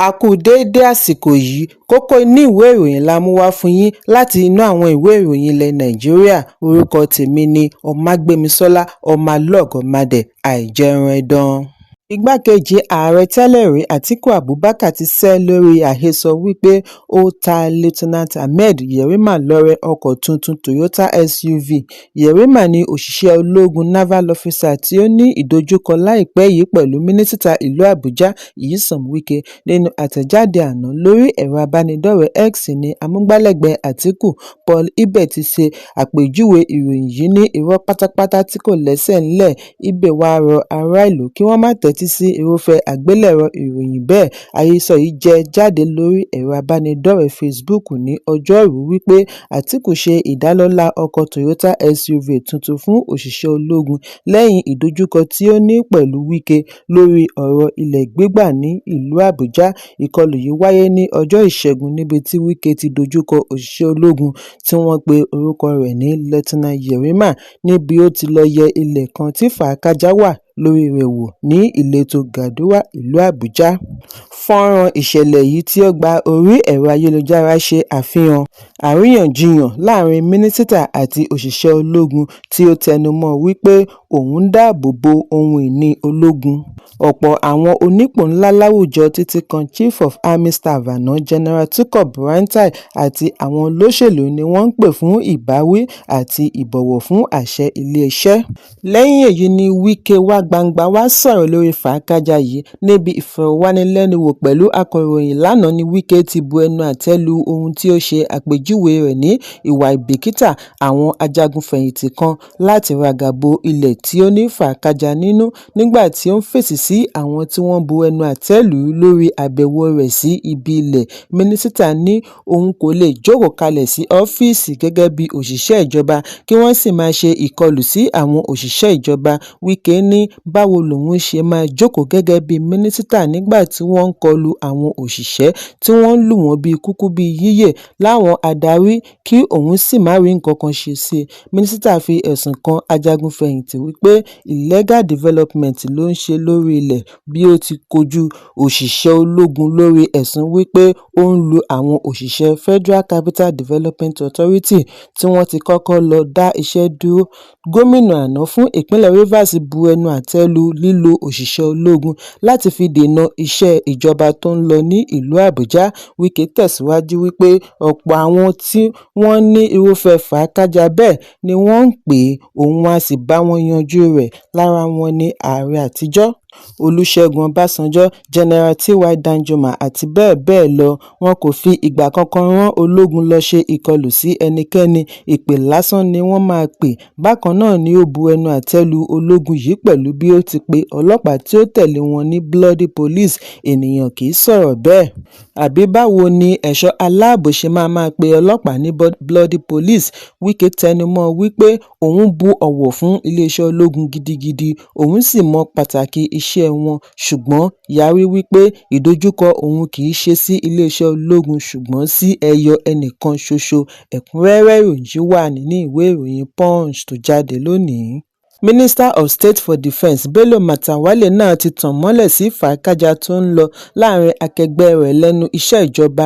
A kú déédé àsìkò yìí, kókó inú ìwé ìròyìn la mú wá fún yín láti inú àwọn ìwé ìròyìn ilẹ̀ Nàìjíríà. Orúkọ tèmi ni Ọmágbémisọ́lá Ọmọlọ́gọ̀mádẹ àìjẹran ẹdán. Igbákejì ààrẹ tẹ́lẹ̀ rí Àtíkù Abubakar ti sẹ́ lórí àhesọ wípé ó ta Lieutenant Ahmed Yerima lọ́rẹ ọkọ̀ tuntun Toyota SUV. Yerima ni òṣìṣẹ́ ológun naval officer tí ó ní ìdojúkọ láìpẹ́ yìí pẹ̀lú mínísítà ìlú Àbújá Nyesom Wike. Nínú àtẹ̀jáde àná lórí ẹ̀rọ abánidọ́rẹ̀ẹ́ X ní amúgbálẹ́gbẹ̀ẹ́ Àtíkù Paul Ibe ti ṣe àpèjúwe ìròyìn yìí ní irọ́ pátápátá tí kò lẹ́sẹ̀ ńlẹ̀. Ibe wá rọ ará ìlú kí wọ́n má tẹ́tí sí irúfẹ́ àgbélẹ̀rọ ìròyìn bẹ́ẹ̀. Àhesọ yìí jẹ jáde lórí ẹ̀rọ abánidọ́rẹ̀ẹ́ Facebook ní Ọjọ́rú wípé Àtíkù ṣe ìdálọ́lá ọkọ̀ Toyota SUV tuntun fún òṣìṣẹ́ ológun lẹ́yìn ìdojúkọ tí ó ní pẹ̀lú Wike lórí ọ̀rọ̀ ilẹ̀ gbígbà ní ìlú Àbújá. Ìkọlù yìí wáyé ní ọjọ́ Ìṣẹ́gun níbi tí Wike ti dojúkọ òṣìṣẹ́ ológun tí wọ́n pe orúkọ rẹ̀ ní Lieutenant Yerima níbi ó ti lọ yẹ ilẹ̀ kan tí fàákájà wà lórí rẹ̀ wò ní ìletò Gàdúwà ìlú Àbújá. Fọ́nrán ìṣẹ̀lẹ̀ yìí tí ó gba orí ẹ̀rọ ayélujára ṣe àfihàn àríyànjiyàn láàrin mínísítà àti òṣìṣẹ́ ológun tí ó tẹnumọ́ wípé òun ń dáàbò bo ohun ìní ológun. Ọ̀pọ̀ àwọn onípò ńlá láwùjọ títí kan Chief of Army Staff àná General Tukur Buratai àti àwọn olóṣèlú ni wọ́n ń pè fún ìbáwí àti ìbọ̀wọ̀ fún àṣẹ ilé-iṣẹ́. Lẹ́yìn èyí ni Wike wá gbangba wá sọ̀rọ̀ lórí fàákájà yìí. Níbi ìfọ̀rọ̀wánilẹ́nuwò pẹ̀lú akọ̀ròyìn lánàá ni Wike ti bu ẹnu àtẹ́ lu ohun tí ó ṣe àpèjúwe rẹ̀ ní ìwà ìbìkítà àwọn ajagunfẹ̀yìntì kan láti ràgàbo ilẹ̀ tí ó ní fàákájà nínú nígbà tí ó ń fèsì sí àwọn tí wọ́n bu ẹnu àtẹ́ lù ú lórí àbẹ̀wò rẹ̀ sí ibi ilẹ̀. Mínísítà ní òun kò lè jókòó kalẹ̀ sí ọ́fíìsì gẹ́gẹ́ bí òṣìṣẹ́ ìjọba kí wọ́n sì máa ṣe ìkọlù sí àwọn òṣìṣẹ́ ìjọba. Wike ní báwo lòun ṣe máa jókòó gẹ́gẹ́ bí mínísítà nígbà tí wọ́n ń kọlu àwọn òṣìṣẹ́ tí wọ́n ń lù wọ́n bí kúkú bí yíyẹ láwọn adarí kí òun sì má rí nǹkan kan ṣe sí i. Mínísítà fi ẹ̀sùn kan ajagunfẹ̀yìntì wípé illegal development ló ń ṣe lórí ilẹ̀ bí ó ti kojú òṣìṣẹ́ ológun lórí ẹ̀sùn wípé ó ń lu àwọn òṣìṣẹ́ Federal Capital Development Authority tí wọ́n ti kọ́kọ́ lọ dá iṣẹ́ dúró. Gómìnà àná fún ìpínlẹ̀ Rivers bu ẹnu àtẹ́ lu lílo òṣìṣẹ́ ológun láti fi dènà iṣẹ́ ìjọba tó ń lọ ní ìlú Àbújá. Wike tẹ̀síwájú wípé ọ̀pọ̀ àwọn tí wọ́n ní irúfẹ́ fàákájà bẹ́ẹ̀ ni wọ́n ń pè òun á sì bá wọn yanjú rẹ̀. Lára wọn ni ààrẹ àtijọ́ Olúṣẹ́gun Ọbásanjọ́, General T.Y. Danjuma àti bẹ́ẹ̀ bẹ́ẹ̀ lọ. Wọn kò fi ìgbà kankan rán ológun lọ ṣe ìkọlù sí ẹnikẹ́ni, ìpè lásán ni wọ́n máa pè. Bákan náà ni ó bu ẹnu àtẹ́ lu ológun yìí pẹ̀lú bí ó ti pe ọlọ́pàá tí ó tẹ̀lé wọn ní bloody police. Ènìyàn kì í sọ̀rọ̀ bẹ́ẹ̀. Àbí báwo ni ẹ̀ṣọ́ aláàbò ṣe máa pe ọlọ́pàá ní bloody police? Wike tẹnumọ́ wípé òun bu ọ̀wọ̀ fún iléeṣẹ́ ológun gidigidi, òun sì mọ pàtàkì iṣẹ́ wọn, ṣùgbọ́n yarí wípé ìdojúkọ òun kì í ṣe sí iléeṣẹ́ ológun ṣùgbọ́n sí ẹyọ ẹnìkan ṣoṣo. Ẹ̀kúnrẹ́rẹ́ ìròyìn wà nínú ìwé ìròyìn Punch tó jáde lónìí. Minister of State for Defence Bello Matawalle náà ti tàn mọ́lẹ̀ sí fàákájà tó ń lọ láàrin akẹgbẹ́ rẹ̀ lẹ́nu iṣẹ́ ìjọba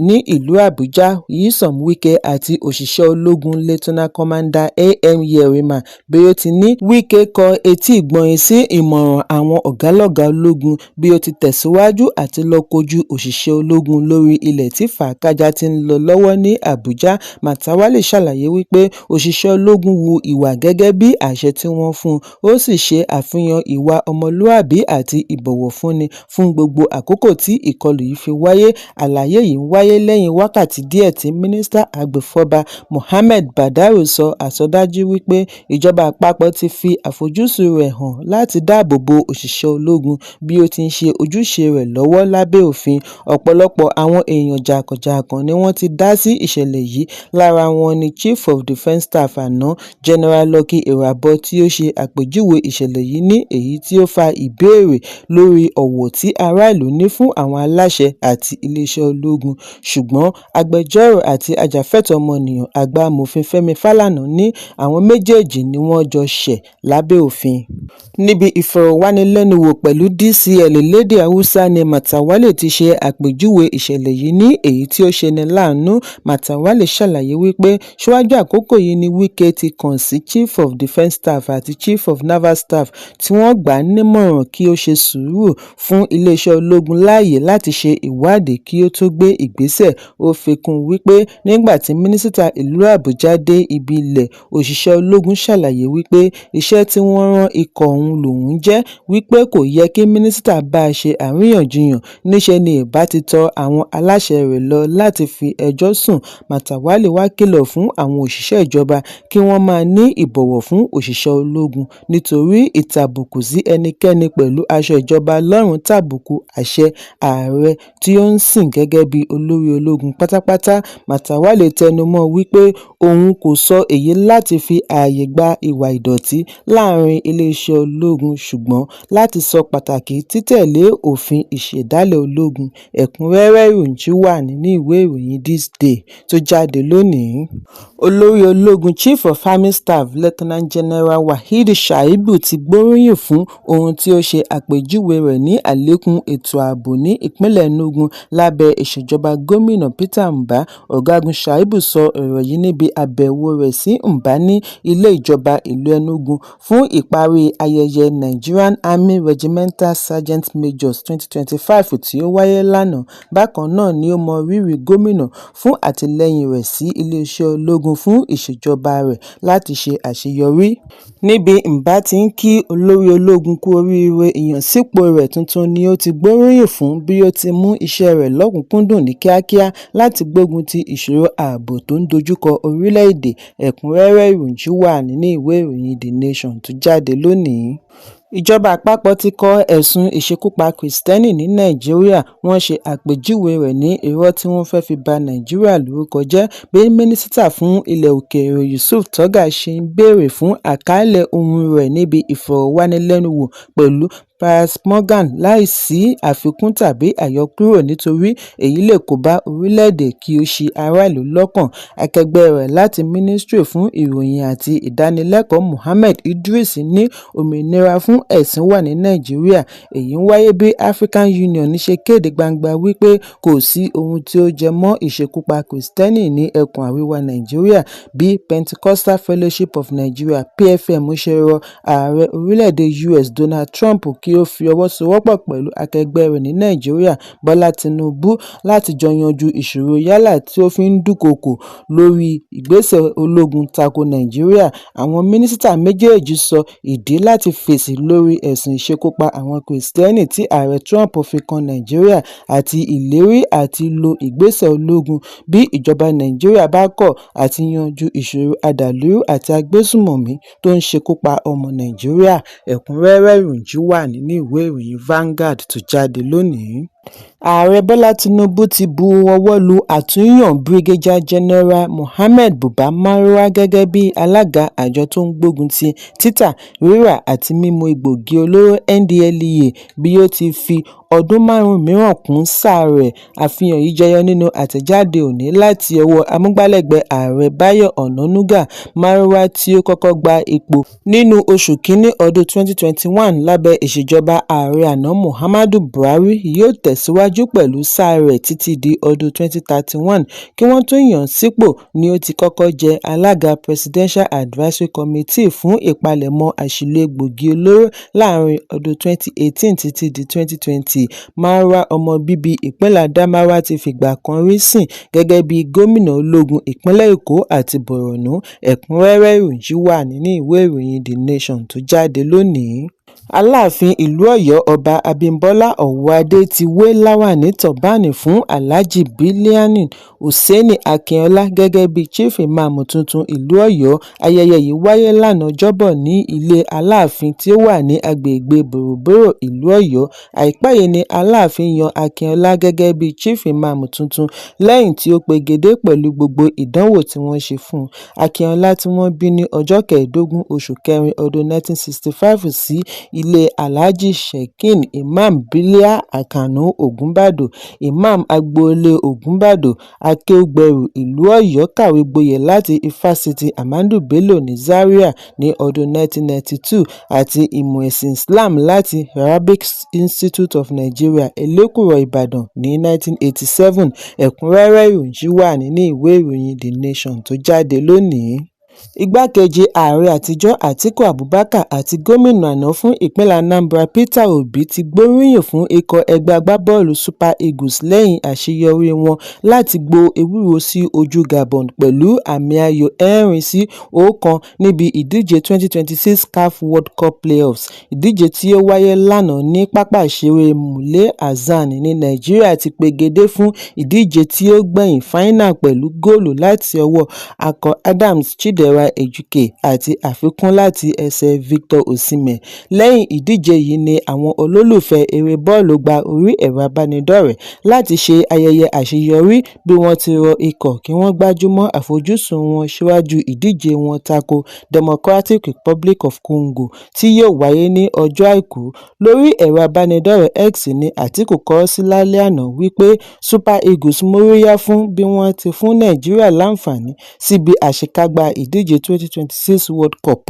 ní ìlú Àbújá Nyesom Wike àti òṣìṣẹ́ ológun Lieutenant Commander A.M. Yerima bí ó ti ní Wike kọ etí ìgbọ̀nyín sí ìmọ̀ràn àwọn ọ̀gálọ́gàá ológun bí ó ti tẹ̀síwájú àti lọ kojú òṣìṣẹ́ ológun lórí ilẹ̀ tí fàákájà ti ń lọ lọ́wọ́ ní Àbújá. Matawalle ṣàlàyé wípé òṣìṣẹ́ ológun hu ìwà gẹ́gẹ́ bí àṣẹ tí wọ́n fún un, ó sì ṣe àfihàn ìwà ọmọlúàbí àti ìbọ̀wọ̀fúnni fún gbogbo àkókò tí ìkọlù yìí fi wáyé. Àlàyé yìí ń wáyé lẹ́yìn wákàtí díẹ̀ tí mínísítà agbèfọ́ba Mohammed Badaru sọ àsọdájú wípé ìjọba àpapọ̀ ti fi àfojúsùn rẹ̀ hàn láti dáàbò bo òṣìṣẹ́ ológun bí ó ti ń ṣe ojúṣe rẹ̀ lọ́wọ́ lábẹ́ òfin. Ọ̀pọ̀lọpọ̀ àwọn èèyàn jàǹkànjàǹkàn ni wọ́n ti dá sí ìṣẹ̀lẹ̀ yìí. Lára wọn ni Chief of Defence Staff àná General Lucky Irabor tí ó ṣe àpèjúwe ìṣẹ̀lẹ̀ yìí ní èyí tí ó fa ìbéèrè lórí ọ̀wọ̀ tí ará ìlú ní fún àwọn aláṣẹ àti iléeṣẹ́ ológun. ṣùgbọ́n agbẹjọ́rò àti ajàfẹ́tọ̀ọ́ ọmọnìyàn àgbà amòfin Fẹ́mi Fálànà ní àwọn méjèèjì ni wọ́n jọ ṣẹ̀ lábẹ́ òfin. Níbi ìfọ̀rọ̀wánilẹ́nuwò pẹ̀lú DCL lédè Haúsá ni Matawalle ti ṣe àpèjúwe ìṣẹ̀lẹ̀ yìí ní èyí tí ó ṣeni láàánú. Matawalle ṣàlàyé wípé síwájú àkókò yìí ni Wike ti kàn sí Chief of Defence Staff àti Chief of Naval Staff tí wọ́n gbà á nímọ̀ràn kí ó ṣe sùúrù fún iléeṣẹ́ ológun láàyè láti ṣe ìwádìí kí ó tó gbé ìgbésẹ̀. Ó fi kún un wípé nígbà tí mínísítà ìlú Àbújá dé ibi ilẹ̀, òṣìṣẹ́ ológun ṣàlàyé wípé iṣẹ́ tí wọ́n rán ikọ̀ ọ̀hún lòun jẹ́, wípé kò yẹ kí mínísítà bá a ṣe àríyànjiyàn, níṣe ni ìbá ti tọ àwọn aláṣẹ rẹ̀ lọ láti fi ẹjọ́ sùn. Matawalle wá kìlọ̀ fún àwọn òṣìṣẹ́ ìjọba kí wọ́n máa ní ìbọ̀wọ̀ fún òṣìṣẹ́ ológun nítorí ìtàbùkù sí ẹnikẹ́ni pẹ̀lú aṣọ ìjọba lọ́rùn tàbùkù àṣẹ ààrẹ tí ó ń sìn gẹ́gẹ́ bí olórí ológun pátápátá. Matawalle tẹnumọ́ wípé òun kò sọ èyí láti fi ààyè gba ìwà ìdọ̀tí láàrin iléeṣẹ́ ológun, ṣùgbọ́n láti sọ pàtàkì títẹ̀lé òfin ìṣẹ̀dálẹ̀ ológun. Ẹ̀kúnrẹ́rẹ́ ìròyìn wà nínú ìwé ìròyìn This Day tó jáde lónìí. Olórí ológun Chief of Army Staff Lieutenant General Waheed Shaibu ti gbóríyìn fún ohun tí ó ṣe àpèjúwe rẹ̀ ní àlékún ètò ààbò ní ìpínlẹ̀ Enugu lábẹ́ ìṣèjọba gómìnà Peter Mbah. Ọ̀gágun Shaibu sọ ọ̀rọ̀ yìí níbi àbẹ̀wò rẹ̀ sí Mbah ní ilé ìjọba ìlú Enugu fún ìparí ayẹyẹ Nigerian Army Regimental Sergeant Majors 2025 tí ó wáyé lánàá. Bákan náà ni ó mọ rírì gómìnà fún àtìlẹ́yìn rẹ̀ sí iléeṣẹ́ ológun fún ìṣèjọba rẹ̀ láti ṣe àṣeyọrí. Níbi Mbah ti ń kí olórí ológun kú oríire ìyànsípò rẹ̀ tuntun ni ó ti gbóríyìn fún bí ó ti mú iṣẹ́ rẹ̀ lọ́kùnkúndùn ní kíákíá láti gbógun ti ìṣòro ààbò tó ń dojúkọ orílẹ̀-èdè. Ẹ̀kúnrẹ́rẹ́ ìròyìn wà nínú ìwé ìròyìn The Nation tó jáde lónìí. Ìjọba àpapọ̀ ti kọ ẹ̀sùn ìṣekúpa Kìrìsìtẹ́nì ní Nàìjíríà. Wọ́n ṣe àpèjúwe rẹ̀ ní irọ́ tí wọ́n fẹ́ fi ba Nàìjíríà lórúkọ jẹ́ bí mínísítà fún ilẹ̀ òkèèrè Yusuf Tuggar ṣe ń béèrè fún àkàálẹ̀ ohùn rẹ̀ níbi ìfọ̀rọ̀wánilẹ́nuwò pẹ̀lú Piers Morgan láìsí àfikún tàbí àyọkúrò nítorí èyí lè kóbá orílẹ̀-èdè kí ó ṣi aráàlú lọ́kàn. Akẹgbẹ́ rẹ̀ láti Ministry fún Ìròyìn àti Ìdánilẹ́kọ̀ọ́ Mohammed Idris ní òmìnira fún ẹ̀sìn wà ní Nàìjíríà. Èyí ń wáyé bí African Union ṣe kéde gbangba wípé kò sí ohun tí ó jẹ mọ́ ìṣekúpa Kìrìsìtẹ́nì ní ẹkùn àríwá Nàìjíríà bí Pentecostal Fellowship of Nigeria (PFM) ṣe rọ ààrẹ orílẹ̀-èdè US Donald Trump kí ó fi ọwọ́ sowọ́pọ̀ pẹ̀lú akẹgbẹ́ rẹ̀ ní Nàìjíríà Bọ́lá Tinubu láti jọ yanjú ìṣòro yálà tí ó fi ń dúnkòokò lórí ìgbésẹ̀ ológun tako Nàìjíríà. Àwọn mínísítà méjèèjì sọ ìdí láti fèsì lórí ẹ̀sùn ìṣekúpa àwọn Kìrìsìtẹ́nì tí ààrẹ Trump fi kan Nàìjíríà àti ìlérí àti lo ìgbésẹ̀ ológun bí ìjọba Nàìjíríà bá kọ̀ àti yanjú ìṣòro àdàlúrú àti agbésùmọ̀mí tó ń ṣekúpa ọmọ Nàìjíríà. Ẹ̀kúnrẹ́rẹ́ ìròyìn wà nínú ìwé ìròyìn Vanguard tó jáde lónìí. Ààrẹ Bọ́lá Tinubu ti bu ọwọ́ lu àtúnyàn Brigadier General Mohammed Buba Marwa gẹ́gẹ́ bí alága àjọ tó ń gbógun ti títà, rírà àti mímu egbòogi olóró NDLEA bí ó ti fi ọdún 5 mìíràn kún sáà rẹ̀. Àfihàn yìí jẹyọ nínú àtẹ̀jáde òní láti ọwọ́ amúgbálẹ́gbẹ̀ẹ́ ààrẹ Báyọ̀ Ọ̀nànúgà. Marwa tí ó kọ́kọ́ gba ipò nínú oṣù kínní ọdún 2021 lábẹ́ ìṣèjọba ààrẹ àná Muhammadu Buhari yóò tẹ̀síwájú pẹ̀lú sáà rẹ̀ títí di ọdún 2031. Kí wọ́n tó yàn án sípò ni ó ti kọ́kọ́ jẹ́ alága Presidential Advisory Committee fún ìpalẹ̀mọ́ àṣìlò egbòogi olóró láàrin ọdún 2018 títí di 2020. Marwa, ọmọ bíbí ìpínlẹ̀ Adamawa, ti fìgbà kan rí sìn gẹ́gẹ́ bí gómìnà ológun ìpínlẹ̀ Èkó àti Borno. Ẹ̀kúnrẹ́rẹ́ ìròyìn wà nínú ìwé ìròyìn The Nation tó jáde lónìí. Aláàfin ìlú Ọ̀yọ́ Ọba Abímbọ́lá Ọ̀wọ́adé ti wé láwàní tọ̀báànì fún Alhaji Biliani Hussaini Akínọlá gẹ́gẹ́ bí Chief Imam tuntun ìlú Ọ̀yọ́. Ayẹyẹ yìí wáyé lánàá Ọjọ́bọ̀ ní ilé Aláàfin tí ó wà ní agbègbè Bòròbórò ìlú Ọ̀yọ́. Àìpẹ́ yìí ni Aláàfin yan Akínọlá gẹ́gẹ́ bí Chief Imam tuntun lẹ́yìn tí ó pegedé pẹ̀lú gbogbo ìdánwò tí wọ́n ṣe fún un. Akínọlá tí wọ́n bí ní ọjọ́ 15 oṣù kẹrin ọdún 1965 sí ilé Alhaji Shekin Imam Biliya Akanu Ògúnbàdò, Imam agboolé Ògúnbàdò, akéúgbẹrù ìlú Ọ̀yọ́ kàwé gboyè láti Ifásitì Ahmadu Bello ní Zaria ní ọdún 1992 àti ìmọ̀ ẹ̀sìn Islam láti Arabic Institute of Nigeria, Elékùrọ́, Ìbàdàn ní 1987. Ẹ̀kúnrẹ́rẹ́ ìròyìn yìí wà nínú ìwé ìròyìn The Nation tó jáde lónìí. Igbákejì ààrẹ àtijọ́ Atiku Abubakar àti gómìnà àná fún ìpínlẹ̀ Anambra Peter Obi ti gbóríyìn fún ikọ̀ ẹgbẹ́ agbábọ́ọ̀lù Super Eagles lẹ́yìn àṣeyọrí wọn láti gbo ewúro sí ojú Gabon pẹ̀lú àmì ayò 4-1 níbi ìdíje 2026 CAF World Cup Playoffs. Ìdíje tí ó wáyé lánàá ní pápá ìṣeré Mule Hassan ní Nàìjíríà ti pegedé fún ìdíje tí ó gbẹ̀yìn final pẹ̀lú góòlù láti ọwọ́ Akọ Adams, Chidera Ejuke àti àfikún láti ẹsẹ̀ Victor Osimhen. Lẹ́yìn ìdíje yìí ni àwọn olólùfẹ́ eré bọ́ọ̀lù gba orí ẹ̀rọ abánidọ́rẹ̀ẹ́ láti ṣe ayẹyẹ àṣeyọrí bí wọ́n ti rọ ikọ̀ kí wọ́n gbájúmọ́ àfojúsùn wọn síwájú ìdíje wọn tako Democratic Republic of Congo tí yóò wáyé ní ọjọ́ Àìkú. Lórí ẹ̀rọ abánidọ́rẹ̀ẹ́ X ni Atiku kọ sí lálẹ́ àná wípé Super Eagles móríyá fún bí wọ́n ti fún Nàìjíríà láǹfààní síbi àṣekágbá ìdíje 2026 World Cup.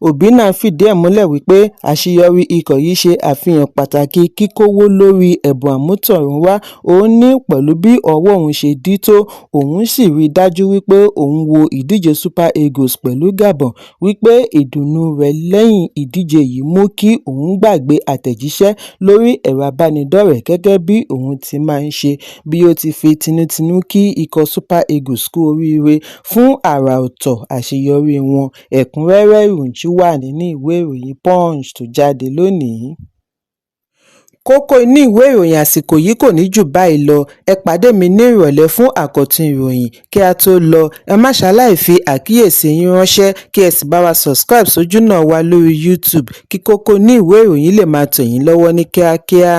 Obi náà fìdí ẹ̀ múlẹ̀ wípé àṣeyọrí ikọ̀ yìí ṣe àfihàn pàtàkì kíkówó lórí ẹ̀bùn àmútọ̀runwá òun ní pẹ̀lú bí ọwọ́ òun ṣe dí tó. Òun sì rí dájú wípé òun wo ìdíje Super Eagles pẹ̀lú Gabon wípé ìdùnnú rẹ̀ lẹ́yìn ìdíje yìí mú kí òun gbàgbé àtẹ̀jíṣẹ́ lórí ẹ̀rọ abánidọ́rẹ̀ẹ́ gẹ́gẹ́ bí òun ti máa ń ṣe, bí ó ti fi tinútinú kí ikọ̀ Super Eagles kú oríire fún àrà ọ̀tọ̀ àṣeyọrí wọn. Ẹ̀kúnrẹ́rẹ́ ìròyìn wà nínú ìwé ìròyìn Punch tó jáde lónìí. Kókó inú ìwé ìròyìn àsìkò yìí kò ní jù báyìí lọ. Ẹ pàdé mi ní ìrọ̀lẹ́ fún àkọ́tún ìròyìn. Kí a tó lọ, ẹ má ṣaláì fi àkíyèsí yín ránṣẹ́ kí ẹ sì bá wa subscribe sójú náà wa lórí YouTube kí kókó inú ìwé ìròyìn lè máa tẹ̀ yín lọ́wọ́ ní kíákíá.